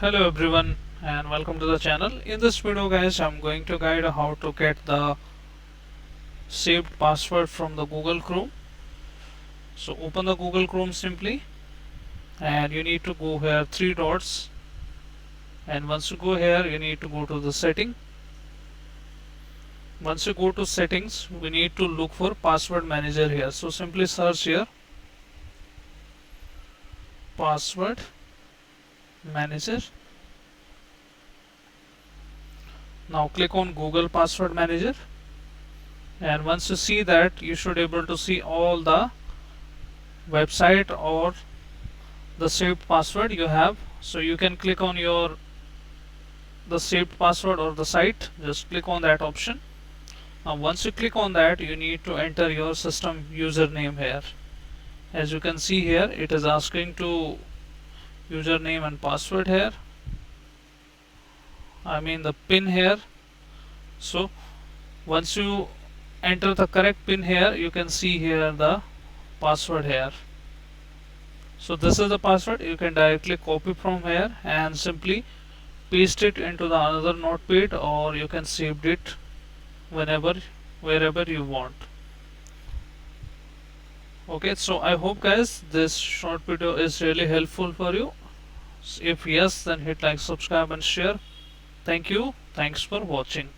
Hello everyone and welcome to the channel. In this video guys, I'm going to guide how to get the saved password from the Google Chrome. So open the Google Chrome simply and you need to go here three dots, and once you go here you need to go to the setting. Once you go to settings, we need to look for password manager here. So simply search here password manager. Now click on Google Password Manager, and once you see that, you should able to see all the website or the saved password you have. So you can click on your the saved password or the site, just click on that option. Now once you click on that, you need to enter your system username here. As you can see here, it is asking to username and password here, I mean the pin here. So once you enter the correct pin here, you can see here the password here. So this is the password. You can directly copy from here and simply paste it into the another notepad, or you can save it wherever you want. Okay, so I hope guys this short video is really helpful for you. If yes, then hit like, subscribe and share. Thank you. Thanks for watching.